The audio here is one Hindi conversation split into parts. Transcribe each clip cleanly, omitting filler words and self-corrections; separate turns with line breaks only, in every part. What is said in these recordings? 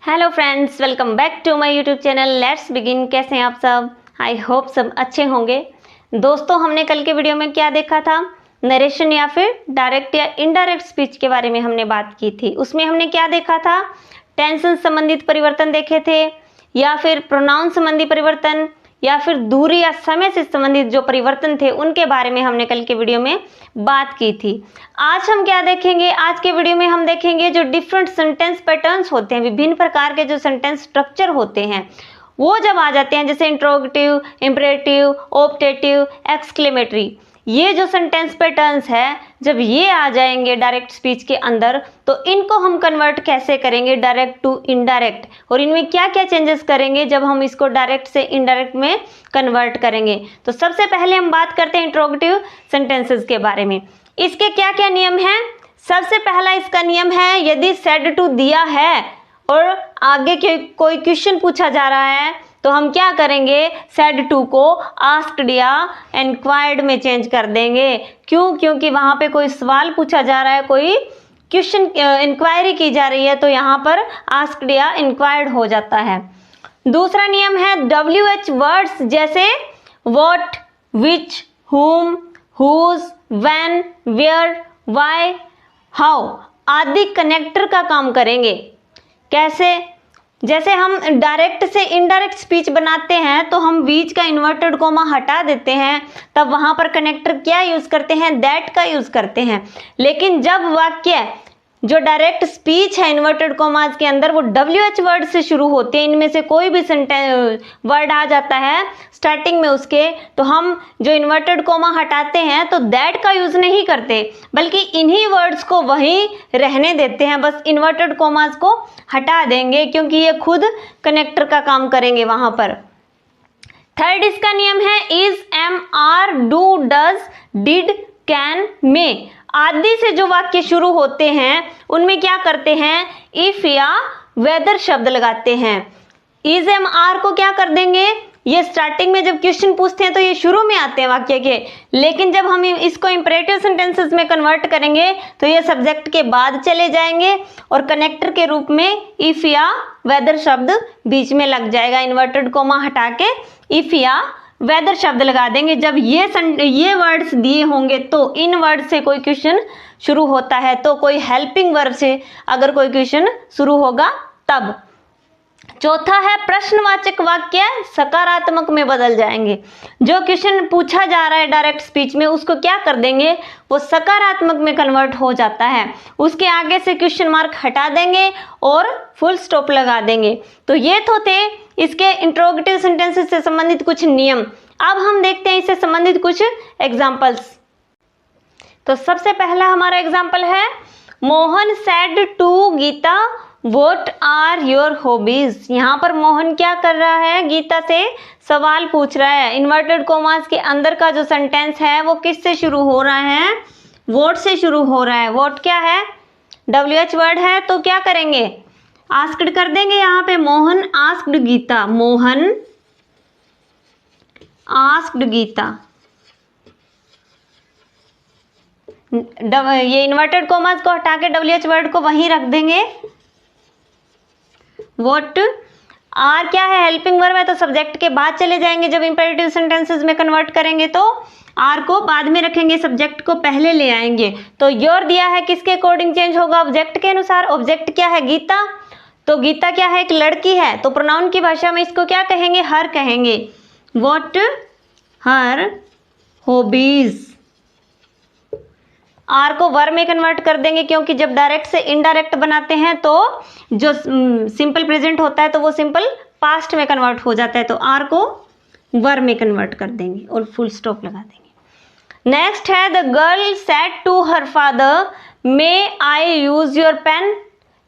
Hello friends, welcome back to my YouTube channel. Let's begin. कैसे हैं आप सब? आई होप सब अच्छे होंगे। दोस्तों, हमने कल के वीडियो में क्या देखा था? नरेशन या फिर डायरेक्ट या इनडायरेक्ट स्पीच के बारे में हमने बात की थी। उसमें हमने क्या देखा था? टेंस संबंधित परिवर्तन देखे थे, या फिर प्रोनाउन संबंधी परिवर्तन, या फिर दूरी या समय से संबंधित जो परिवर्तन थे उनके बारे में हमने कल के वीडियो में बात की थी। आज हम क्या देखेंगे? आज के वीडियो में हम देखेंगे जो डिफरेंट सेंटेंस पैटर्न्स होते हैं, विभिन्न प्रकार के जो सेंटेंस स्ट्रक्चर होते हैं वो जब आ जाते हैं, जैसे इंट्रोगेटिव, इंपरेटिव, ऑप्टेटिव, एक्सक्लेमेटरी, ये जो सेंटेंस पैटर्न्स है जब ये आ जाएंगे डायरेक्ट स्पीच के अंदर, तो इनको हम कन्वर्ट कैसे करेंगे डायरेक्ट टू इनडायरेक्ट, और इनमें क्या क्या चेंजेस करेंगे जब हम इसको डायरेक्ट से इनडायरेक्ट में कन्वर्ट करेंगे। तो सबसे पहले हम बात करते हैं इंट्रोगेटिव सेंटेंसेस के बारे में। इसके क्या क्या नियम हैं? सबसे पहला इसका नियम है, यदि सेड टू दिया है और आगे कोई क्वेश्चन पूछा जा रहा है तो हम क्या करेंगे? सेड टू को आस्क्ड या एनक्वायर्ड में चेंज कर देंगे। क्यों? क्योंकि वहां पे कोई सवाल पूछा जा रहा है, कोई क्वेश्चन इंक्वायरी की जा रही है, तो यहाँ पर आस्क्ड या इंक्वायर्ड हो जाता है। दूसरा नियम है WH वर्ड्स, जैसे what, which, whom, whose, when, where, why, how आदि कनेक्टर का काम करेंगे। कैसे? जैसे हम डायरेक्ट से इनडायरेक्ट स्पीच बनाते हैं तो हम बीच का इन्वर्टेड कोमा हटा देते हैं, तब वहां पर कनेक्टर क्या यूज करते हैं? दैट का यूज करते हैं। लेकिन जब वाक्य जो डायरेक्ट स्पीच है इन्वर्टेड कोमास के अंदर वो WH वर्ड से शुरू होते हैं, इनमें से कोई भी वर्ड आ जाता है स्टार्टिंग में उसके, तो हम जो इन्वर्टेड कोमा हटाते हैं तो दैट का यूज नहीं करते, बल्कि इन्हीं वर्ड्स को वहीं रहने देते हैं, बस इन्वर्टेड कोमास को हटा देंगे क्योंकि ये खुद कनेक्टर का काम करेंगे वहां पर। थर्ड इसका नियम है is, am, are, do, does, did, can, may आदि से जो वाक्य शुरू होते हैं उनमें क्या करते हैं? इफ या वेदर शब्द लगाते हैं। इज, एम, आर को क्या कर देंगे? ये स्टार्टिंग में जब क्वेश्चन पूछते हैं तो ये शुरू में आते हैं वाक्य के, लेकिन जब हम इसको इंपरेटिव सेंटेंसेस में कन्वर्ट करेंगे तो ये सब्जेक्ट के बाद चले जाएंगे और कनेक्टर के रूप में इफ या वेदर शब्द बीच में लग जाएगा। इन्वर्टेड कोमा हटा के इफ या वेदर शब्द लगा देंगे। जब ये वर्ड्स दिए होंगे तो इन वर्ड से कोई क्वेश्चन शुरू होता है, तो कोई हेल्पिंग वर्ब से अगर कोई क्वेश्चन शुरू होगा तब। चौथा है प्रश्नवाचक वाक्य सकारात्मक में बदल जाएंगे। जो क्वेश्चन पूछा जा रहा है डायरेक्ट स्पीच में उसको क्या कर देंगे? वो सकारात्मक में कन्वर्ट हो जाता है। उसके आगे से क्वेश्चन मार्क हटा देंगे और फुल स्टॉप लगा देंगे। तो ये तो थे इसके इंट्रोगेटिव सेंटेंसेस से संबंधित कुछ नियम। अब हम देखते हैं इससे संबंधित कुछ एग्जाम्पल्स। तो सबसे पहला हमारा एग्जाम्पल है, Mohan said to Geeta what are your hobbies. यहाँ पर मोहन क्या कर रहा है? गीता से सवाल पूछ रहा है। इन्वर्टेड कोमास के अंदर का जो सेंटेंस है वो किससे शुरू हो रहा है? व्हाट से शुरू हो रहा है। व्हाट क्या है? WH वर्ड है, तो क्या करेंगे? आस्क्ड कर देंगे। यहाँ पे मोहन आस्क्ड गीता, मोहन आस्क्ड गीता। ये इन्वर्टेड कोमास को हटा के WH वर्ड को वहीं रख देंगे। व्हाट, आर क्या है? हेल्पिंग वर्ब है, तो सब्जेक्ट के बाद चले जाएंगे। जब इंपेरेटिव सेंटेंसेस में कन्वर्ट करेंगे तो आर को बाद में रखेंगे, सब्जेक्ट को पहले ले आएंगे। तो योर दिया है, किसके अकॉर्डिंग चेंज होगा? ऑब्जेक्ट के अनुसार। ऑब्जेक्ट क्या है? गीता। तो गीता क्या है? एक लड़की है, तो प्रोनाउन की भाषा में इसको क्या कहेंगे? हर कहेंगे। What her hobbies. आर को वर में कन्वर्ट कर देंगे, क्योंकि जब डायरेक्ट से इनडायरेक्ट बनाते हैं तो जो सिंपल प्रेजेंट होता है तो वो सिंपल पास्ट में कन्वर्ट हो जाता है, तो आर को वर में कन्वर्ट कर देंगे और फुल स्टॉप लगा देंगे। नेक्स्ट है, the girl said to her father may I use your pen.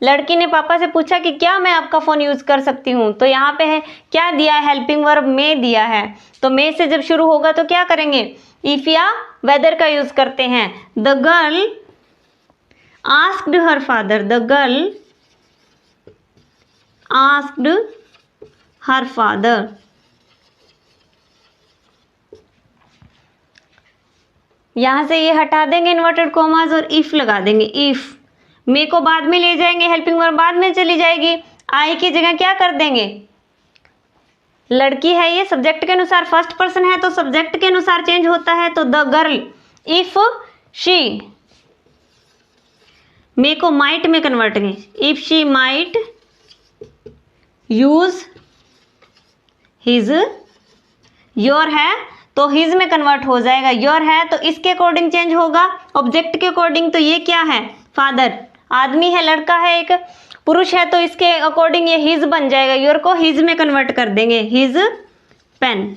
लड़की ने पापा से पूछा कि क्या मैं आपका फोन यूज कर सकती हूँ। तो यहाँ पे है क्या दिया है? हेल्पिंग वर्ब मे दिया है, तो मे से जब शुरू होगा तो क्या करेंगे? इफ या वेदर का यूज करते हैं। The girl asked her father, the girl asked her father. यहां से ये हटा देंगे इन्वर्टेड कोमास और इफ लगा देंगे। इफ मे को बाद में ले जाएंगे, हेल्पिंग वर्ब बाद में चली जाएगी। आई की जगह क्या कर देंगे, लड़की है ये, सब्जेक्ट के अनुसार फर्स्ट पर्सन है तो सब्जेक्ट के अनुसार चेंज होता है, तो द गर्ल, इफ शी, मे को माइट में कन्वर्ट करें, if she might use his, your है तो हिज में कन्वर्ट हो जाएगा, योर है तो इसके अकॉर्डिंग चेंज होगा, ऑब्जेक्ट के अकॉर्डिंग, तो ये क्या है, फादर, आदमी है, लड़का है एक, पुरुष है तो इसके अकॉर्डिंग ये हिज बन जाएगा, योर को हिज में कन्वर्ट कर देंगे, हिज पेन।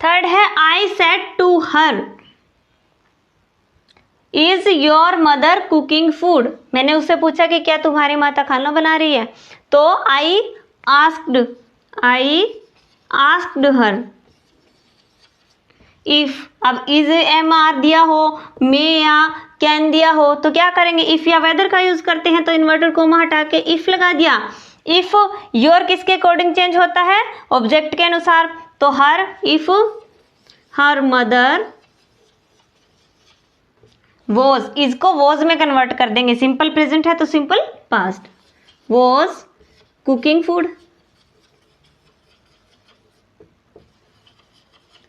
थर्ड है I said to her, is your mother cooking food, मैंने उससे पूछा कि क्या तुम्हारी माता खाना बना रही है, तो आई आस्क्ड हर, इफ, अब इज एम आर दिया हो, मे या कैन दिया हो तो क्या करेंगे, इफ या वेदर का यूज करते हैं तो इन्वर्टेड कोमा हटा के इफ लगा दिया, इफ योर किसके अकॉर्डिंग चेंज होता है, ऑब्जेक्ट के अनुसार, तो हर, इफ हर मदर वॉज, इसको वॉज में कन्वर्ट कर देंगे, सिंपल प्रेजेंट है तो simple past, was cooking food.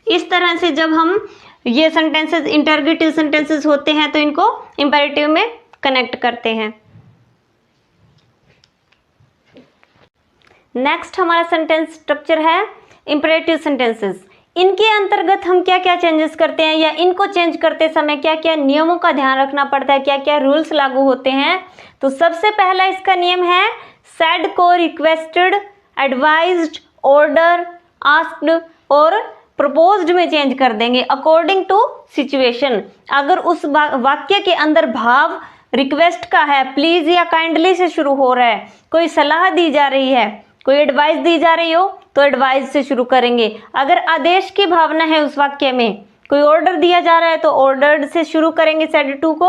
इस तरह से जब हम ये सेंटेंसेस इंटरोगेटिव सेंटेंसेस होते हैं तो इनको इंपेरेटिव में कनेक्ट करते हैं। नेक्स्ट हमारा सेंटेंस स्ट्रक्चर है इंपेरेटिव सेंटेंसेस। इनके अंतर्गत हम क्या क्या चेंजेस करते हैं या इनको चेंज करते समय क्या क्या नियमों का ध्यान रखना पड़ता है, क्या क्या रूल्स लागू होते हैं। तो सबसे पहला इसका नियम है सेड को रिक्वेस्टेड, एडवाइज्ड, ऑर्डर, आस्क्ड और प्रपोज्ड में चेंज कर देंगे अकॉर्डिंग टू सिचुएशन। अगर उस वाक्य के अंदर भाव रिक्वेस्ट का है, प्लीज या काइंडली से शुरू हो रहा है, कोई सलाह दी जा रही है, कोई एडवाइस दी जा रही हो तो एडवाइस से शुरू करेंगे। अगर आदेश की भावना है उस वाक्य में, कोई ऑर्डर दिया जा रहा है तो ऑर्डर्ड से शुरू करेंगे सेड टू को,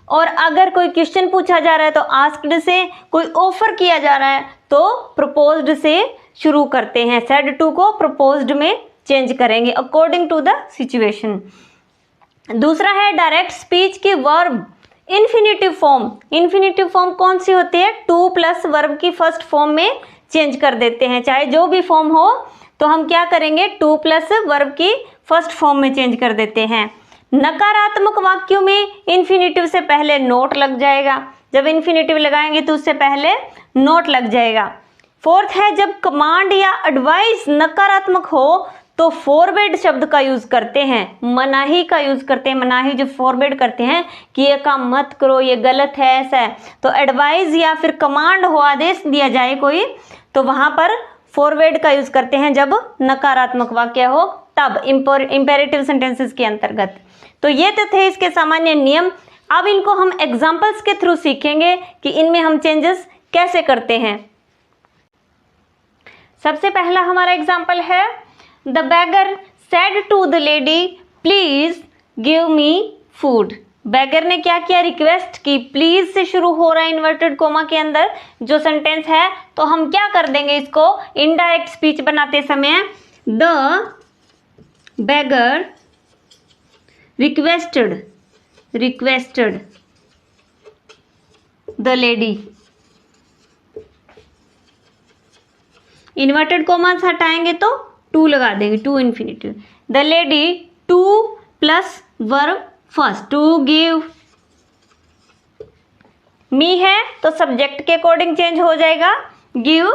और अगर कोई क्वेश्चन पूछा जा रहा है तो आस्क्ड से, कोई ऑफर किया जा रहा है तो प्रपोज्ड से शुरू करते हैं। सेड टू को प्रपोज्ड में चेंज करेंगे अकॉर्डिंग टू द सिचुएशन। दूसरा है डायरेक्ट स्पीच की verb infinitive form. Infinitive form कौन सी होती है, टू प्लस वर्ब की फर्स्ट फॉर्म में चेंज कर देते हैं। चाहे जो भी फॉर्म हो तो हम क्या करेंगे, टू प्लस वर्ब की फर्स्ट फॉर्म में चेंज कर देते हैं। नकारात्मक वाक्यों में इन्फिनेटिव से पहले नोट लग जाएगा, जब इन्फिनेटिव लगाएंगे तो उससे पहले नोट लग जाएगा। फोर्थ है जब कमांड या एडवाइस नकारात्मक हो तो फॉरवर्ड शब्द का यूज करते हैं, मनाही का यूज करते हैं। मनाही जो फॉरवर्ड करते हैं कि ये काम मत करो, ये गलत है, ऐसा है। तो एडवाइस या फिर कमांड हो, आदेश दिया जाए कोई, तो वहां पर फॉरवर्ड का यूज करते हैं जब नकारात्मक वाक्य हो, तब इंपेरेटिव सेंटेंसेस के अंतर्गत। तो ये तो थे इसके सामान्य नियम। अब इनको हम एग्जाम्पल्स के थ्रू सीखेंगे कि इनमें हम चेंजेस कैसे करते हैं। सबसे पहला हमारा एग्जाम्पल है the beggar said to the lady please give me food. Beggar ने क्या किया, रिक्वेस्ट की, प्लीज से शुरू हो रहा है इन्वर्टेड कोमा के अंदर जो सेंटेंस है, तो हम क्या कर देंगे इसको इनडायरेक्ट स्पीच बनाते समय, the beggar requested the lady. Inverted commas हटाएंगे तो टू लगा देंगे, to infinitive. The lady to plus verb first, to give me है तो सब्जेक्ट के अकॉर्डिंग चेंज हो जाएगा, give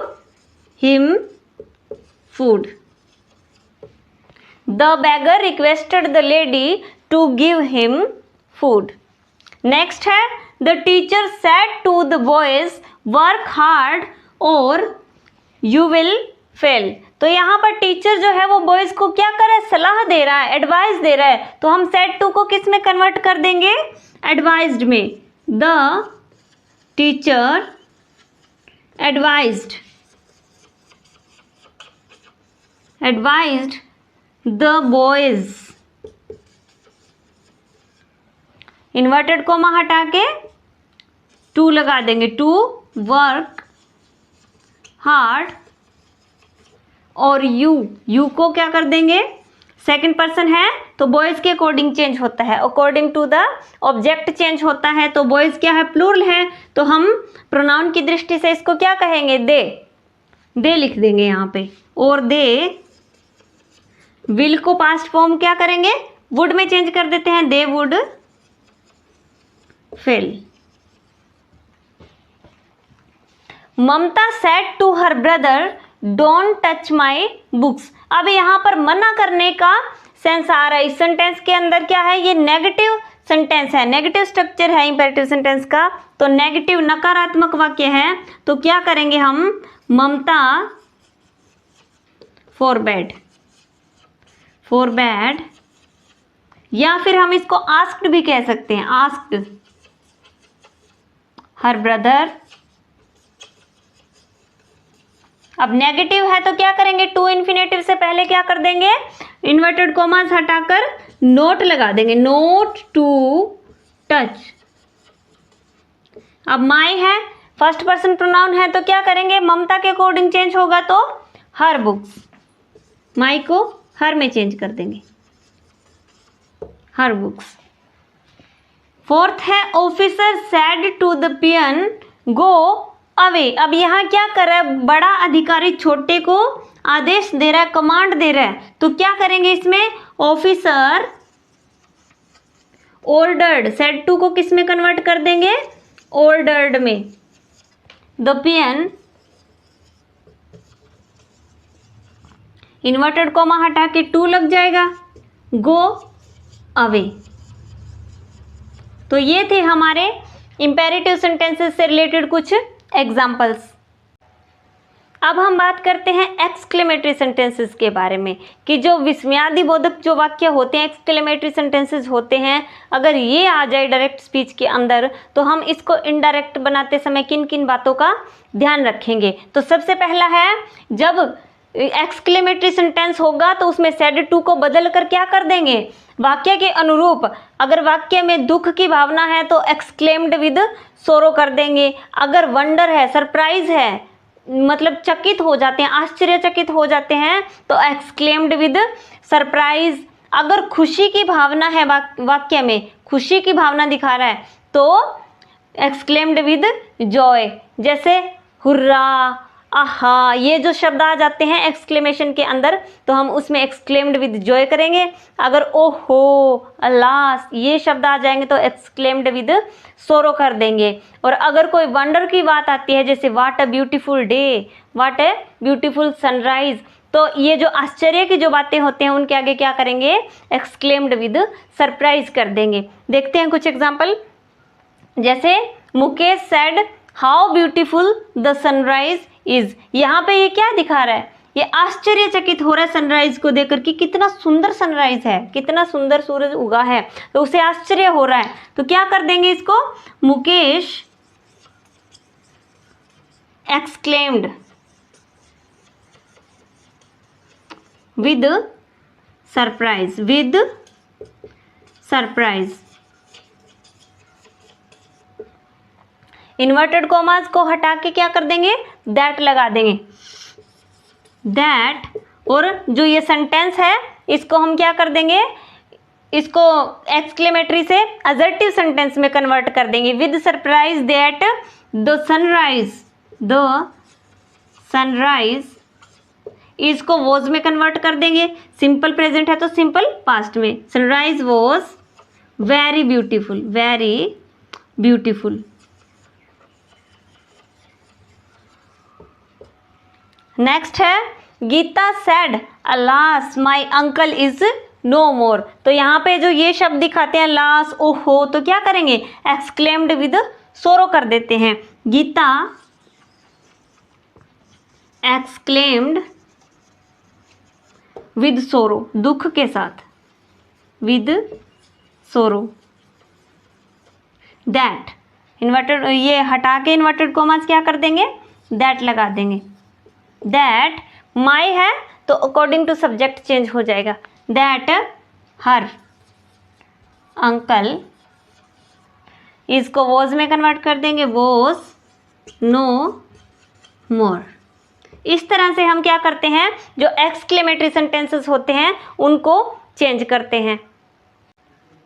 him food. The beggar requested the lady to give him food. Next है the teacher said to the boys work hard और यू विल फेल। तो यहाँ पर टीचर जो है वो बॉयज को क्या कर रहा है, सलाह दे रहा है, एडवाइस दे रहा है। तो हम सेड टू को किस में कन्वर्ट कर देंगे, एडवाइज्ड में। The teacher advised the boys, inverted coma हटा के टू लगा देंगे, टू वर्क हार्ड और यू को क्या कर देंगे, सेकंड पर्सन है तो बॉयज़ के अकॉर्डिंग चेंज होता है, according to the object change होता है। तो बॉयज़ क्या है, प्लूरल है, तो हम प्रोनाउन की दृष्टि से इसको क्या कहेंगे, दे लिख देंगे यहाँ पे। और दे विल को पास्ट फॉर्म क्या करेंगे, वुड में चेंज कर देते हैं, they would fail. Mamata said to her brother don't touch my books. अब यहाँ पर मना करने का सेंस आ रहा है। इस सेंटेंस के अंदर क्या है, ये नेगेटिव सेंटेंस है, नेगेटिव स्ट्रक्चर है इंपेरेटिव सेंटेंस का, तो नेगेटिव नकारात्मक वाक्य है। तो क्या करेंगे हम, ममता फोरबैड, या फिर हम इसको आस्क्ड भी कह सकते हैं, आस्क्ड हर ब्रदर। अब नेगेटिव है तो क्या करेंगे, टू इन्फिनेटिव से पहले क्या कर देंगे, इन्वर्टेड कॉमास हटाकर नोट लगा देंगे, नोट टू टच। अब माई है, फर्स्ट पर्सन प्रोनाउन है, तो क्या करेंगे, ममता के अकॉर्डिंग चेंज होगा तो हर बुक्स, माई को हर में चेंज कर देंगे, हर बुक्स। फोर्थ है officer said to the peon go away. अब यहाँ क्या कर रहा है, बड़ा अधिकारी छोटे को आदेश दे रहा है, कमांड दे रहा है, तो क्या करेंगे इसमें, ऑफिसर ऑर्डर्ड, सेड टू को किस में कन्वर्ट कर देंगे, ऑर्डर्ड में, द पियन, इन्वर्टेड कॉमा हटा के टू लग जाएगा, गो अवे। तो ये थे हमारे इंपेरेटिव सेंटेंसेस से रिलेटेड कुछ एग्जाम्पल्स। अब हम बात करते हैं एक्सक्लेमेटरी सेंटेंसेस के बारे में, कि जो विस्मयादिबोधक जो वाक्य होते हैं, एक्सक्लेमेटरी सेंटेंसेस होते हैं, अगर ये आ जाए डायरेक्ट स्पीच के अंदर तो हम इसको इनडायरेक्ट बनाते समय किन किन बातों का ध्यान रखेंगे। तो सबसे पहला है, जब एक्सक्लेमेटरी सेंटेंस होगा तो उसमें सेड टू को बदल कर क्या कर देंगे, वाक्य के अनुरूप, अगर वाक्य में दुख की भावना है तो एक्सक्लेम्ड विद सोरो कर देंगे, अगर वंडर है, सरप्राइज है, मतलब चकित हो जाते हैं, आश्चर्यचकित हो जाते हैं, तो एक्सक्लेम्ड विद सरप्राइज, अगर खुशी की भावना है, वाक्य में खुशी की भावना दिखा रहा है तो एक्सक्लेम्ड विद जॉय, जैसे हुर्रा, आहा, ये जो शब्द आ जाते हैं एक्सक्लेमेशन के अंदर तो हम उसमें एक्सक्लेम्ड विद जॉय करेंगे। अगर ओहो, अलास, ये शब्द आ जाएंगे तो एक्सक्लेम्ड विद सोरो कर देंगे। और अगर कोई वंडर की बात आती है, जैसे what a beautiful day, what a beautiful sunrise, तो ये जो आश्चर्य की जो बातें होते हैं उनके आगे क्या करेंगे, एक्सक्लेम्ड विद सरप्राइज कर देंगे। देखते हैं कुछ एग्जाम्पल, जैसे Mukesh said how beautiful the sunrise is. यहाँ पे ये क्या दिखा रहा है, ये आश्चर्यचकित हो रहा है सनराइज को देखकर कि कितना सुंदर सनराइज है, कितना सुंदर सूरज उगा है, तो उसे आश्चर्य हो रहा है। तो क्या कर देंगे इसको, Mukesh exclaimed with surprise, with surprise. Inverted commas को हटा के क्या कर देंगे, दैट लगा देंगे, दैट। और जो ये सेंटेंस है इसको हम क्या कर देंगे, इसको एक्सक्लेमेटरी से असर्टिव सेंटेंस में कन्वर्ट कर देंगे, with surprise that the sunrise, इसको वॉज में कन्वर्ट कर देंगे, सिंपल प्रेजेंट है तो सिंपल पास्ट में, sunrise was very beautiful, very beautiful. Next है Geeta said alas my uncle is no more. तो यहाँ पे जो ये शब्द दिखाते हैं लास, ओहो, तो क्या करेंगे, एक्सक्लेम्ड विद सोरो कर देते हैं, गीता एक्सक्लेम्ड विद सोरो, दुख के साथ, विद सोरो। दैट, इन्वर्टेड, ये हटा के इन्वर्टेड कॉमास क्या कर देंगे, दैट लगा देंगे, दैट। माई है तो अकॉर्डिंग टू सब्जेक्ट चेंज हो जाएगा, दैट हर अंकल, इसको वॉज में कन्वर्ट कर देंगे, वॉज नो मोर। इस तरह से हम क्या करते हैं, जो एक्सक्लेमेटरी सेंटेंसेस होते हैं उनको चेंज करते हैं।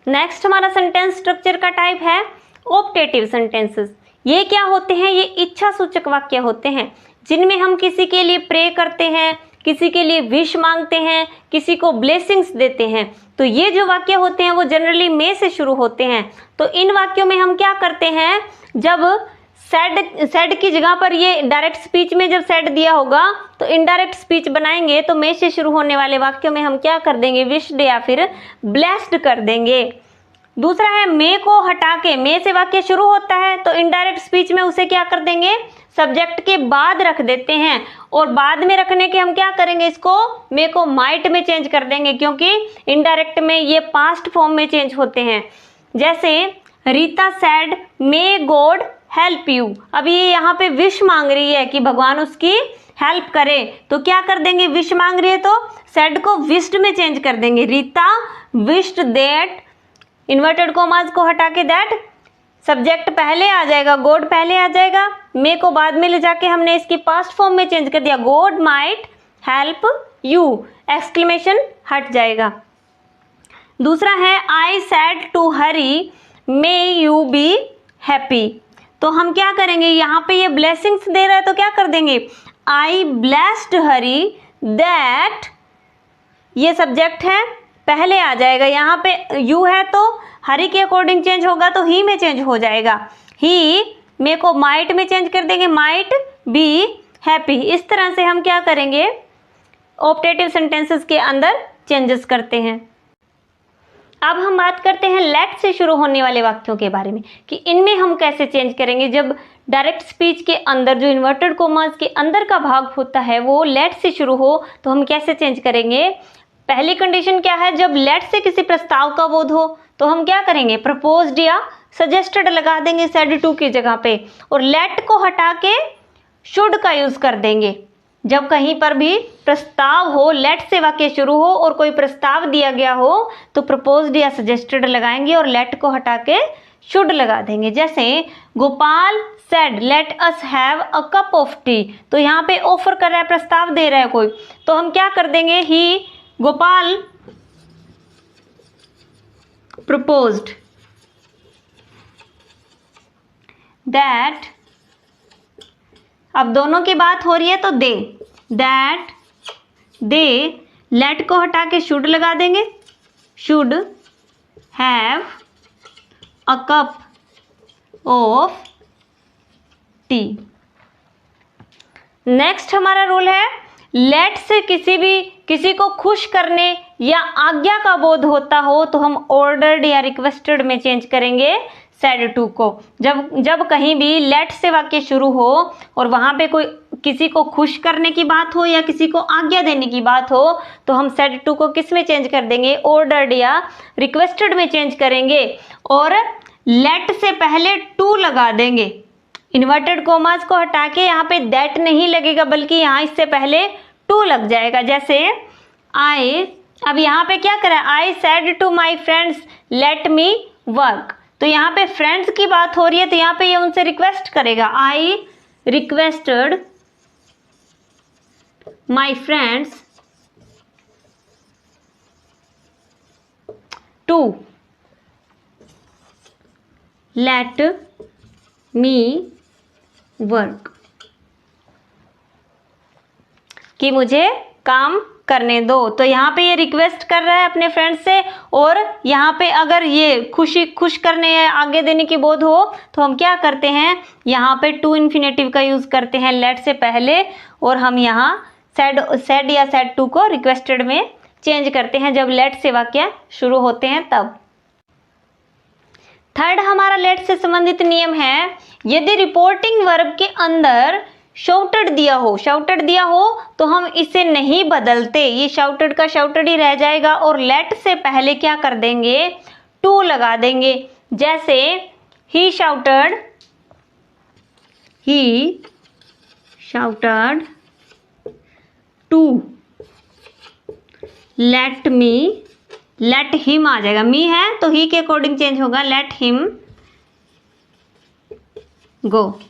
नेक्स्ट हमारा सेंटेंस स्ट्रक्चर का टाइप है ऑप्टेटिव सेंटेंसेस। ये क्या होते हैं? ये इच्छा सूचक वाक्य होते हैं जिनमें हम किसी के लिए प्रे करते हैं, किसी के लिए विश मांगते हैं, किसी को ब्लेसिंग्स देते हैं। तो ये जो वाक्य होते हैं वो जनरली मे से शुरू होते हैं। तो इन वाक्यों में हम क्या करते हैं, जब सेड की जगह पर ये डायरेक्ट स्पीच में जब सेड दिया होगा तो इनडायरेक्ट स्पीच बनाएंगे, तो मे से शुरू होने वाले वाक्यों में हम क्या कर देंगे, विश्ड या फिर ब्लेस्ड कर देंगे। दूसरा है मे को हटा के, मे से वाक्य शुरू होता है तो इनडायरेक्ट स्पीच में उसे क्या कर देंगे, सब्जेक्ट के बाद रख देते हैं, और बाद में रखने के हम क्या करेंगे, इसको मे को माइट में चेंज कर देंगे, क्योंकि इनडायरेक्ट में ये पास्ट फॉर्म में चेंज होते हैं। जैसे Rita said may God help you, अभी ये यहाँ पे विश मांग रही है कि भगवान उसकी हेल्प करे, तो क्या कर देंगे, विश मांग रही है तो सेड को विश्ड में चेंज कर देंगे। Rita wished that, inverted commas को हटा के दैट, सब्जेक्ट पहले आ जाएगा, गॉड पहले आ जाएगा, मे को बाद में ले जाके हमने इसकी पास्ट फॉर्म में चेंज कर दिया, God might help you, exclamation हट जाएगा। दूसरा है I said to Hari may you be happy, तो हम क्या करेंगे, यहाँ पे ये ब्लेसिंग्स दे रहा है तो क्या कर देंगे, आई ब्लेस्ड हरी दैट, ये सब्जेक्ट है पहले आ जाएगा, यहाँ पे यू है तो हरी के अकॉर्डिंग चेंज होगा तो ही में चेंज हो जाएगा, ही मे को माइट में चेंज कर देंगे, माइट बी हैप्पी। इस तरह से हम क्या करेंगे, ऑप्टेटिव सेंटेंसेस के अंदर चेंजेस करते हैं। अब हम बात करते हैं लेट से शुरू होने वाले वाक्यों के बारे में कि इनमें हम कैसे चेंज करेंगे। जब डायरेक्ट स्पीच के अंदर जो इन्वर्टेड कॉमास के अंदर का भाग होता है वो लेट से शुरू हो तो हम कैसे चेंज करेंगे। पहली कंडीशन क्या है, जब लेट से किसी प्रस्ताव का बोध हो तो हम क्या करेंगे, प्रपोज्ड या सजेस्टेड लगा देंगे सेड टू की जगह पे, और लेट को हटा के शुड का यूज कर देंगे। जब कहीं पर भी प्रस्ताव हो, लेट से वाक्य शुरू हो और कोई प्रस्ताव दिया गया हो तो प्रपोज्ड या सजेस्टेड लगाएंगे और लेट को हटा के शुड लगा देंगे। जैसे Gopal said let us have a cup of T, तो यहाँ पे ऑफर कर रहा है, प्रस्ताव दे रहा है कोई, तो हम क्या कर देंगे, ही गोपाल proposed that, अब दोनों की बात हो रही है तो दे, दैट दे, लेट को हटा के शुड लगा देंगे, should have a cup of T. Next हमारा रूल है, लेट से किसी को खुश करने या आज्ञा का बोध होता हो तो हम ऑर्डर्ड या रिक्वेस्टेड में चेंज करेंगे सेड टू को। जब कहीं भी लेट से वाक्य शुरू हो और वहां पे कोई किसी को खुश करने की बात हो या किसी को आज्ञा देने की बात हो तो हम सेड टू को किस में चेंज कर देंगे, ऑर्डर्ड या रिक्वेस्टेड में चेंज करेंगे, और लेट से पहले टू लगा देंगे। इन्वर्टेड कॉमास को हटा के यहाँ पे दैट नहीं लगेगा बल्कि यहाँ इससे पहले टू लग जाएगा। जैसे आई, अब यहाँ पे क्या करा, I said to my friends let me work, तो यहाँ पे फ्रेंड्स की बात हो रही है तो यहाँ पे ये उनसे रिक्वेस्ट करेगा, I requested my friends to let me work, कि मुझे काम करने दो। तो यहाँ पे ये रिक्वेस्ट कर रहा है अपने फ्रेंड से, और यहाँ पे अगर ये खुश करने या आगे देने की बोध हो तो हम क्या करते हैं, यहाँ पे टू इन्फिनेटिव का यूज करते हैं लेट से पहले, और हम यहाँ सेड या सेड टू को रिक्वेस्टेड में चेंज करते हैं जब लेट से वाक्य शुरू होते हैं तब। थर्ड हमारा लेट से संबंधित नियम है, यदि रिपोर्टिंग वर्ब के अंदर शाउटेड दिया हो तो हम इसे नहीं बदलते, ये शाउटेड का शाउटेड ही रह जाएगा और लेट से पहले क्या कर देंगे, टू लगा देंगे। जैसे ही shouted to let me, let him आ जाएगा, मी है तो ही के अकॉर्डिंग चेंज होगा, लेट हिम गो।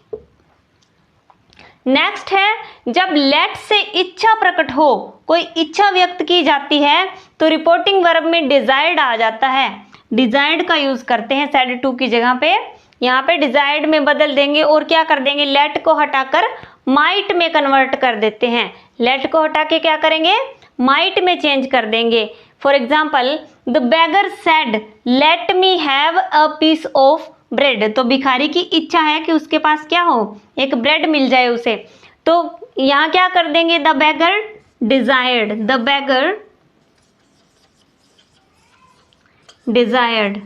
नेक्स्ट है, जब लेट से इच्छा प्रकट हो, कोई इच्छा व्यक्त की जाती है तो रिपोर्टिंग वर्ब में डिजायर्ड आ जाता है। डिजायर्ड का यूज करते हैं said to की जगह पे, यहाँ पे डिजायर्ड में बदल देंगे और क्या कर देंगे, लेट को हटाकर माइट में कन्वर्ट कर देते हैं। लेट को हटा के क्या करेंगे, माइट में चेंज कर देंगे। For example the beggar said let me have a piece of bread, तो भिखारी की इच्छा है कि उसके पास क्या हो, एक ब्रेड मिल जाए उसे। तो यहाँ क्या कर देंगे, the beggar desired, the beggar desired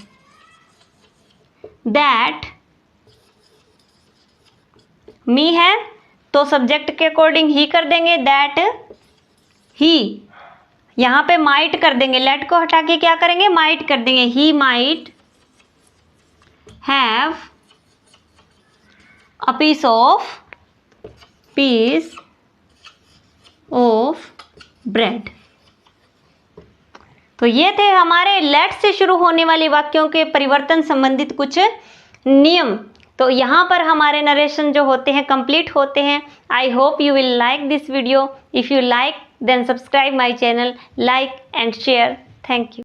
that me है, तो सब्जेक्ट के अकॉर्डिंग ही कर देंगे, दैट ही, यहां पे माइट कर देंगे, लेट को हटा के क्या करेंगे, माइट कर देंगे, he might have a piece of bread. तो ये थे हमारे लेट से शुरू होने वाली वाक्यों के परिवर्तन संबंधित कुछ नियम। तो यहाँ पर हमारे नरेशन जो होते हैं कंप्लीट होते हैं। I hope you will like this video. If you like then subscribe my channel, like and share. Thank you.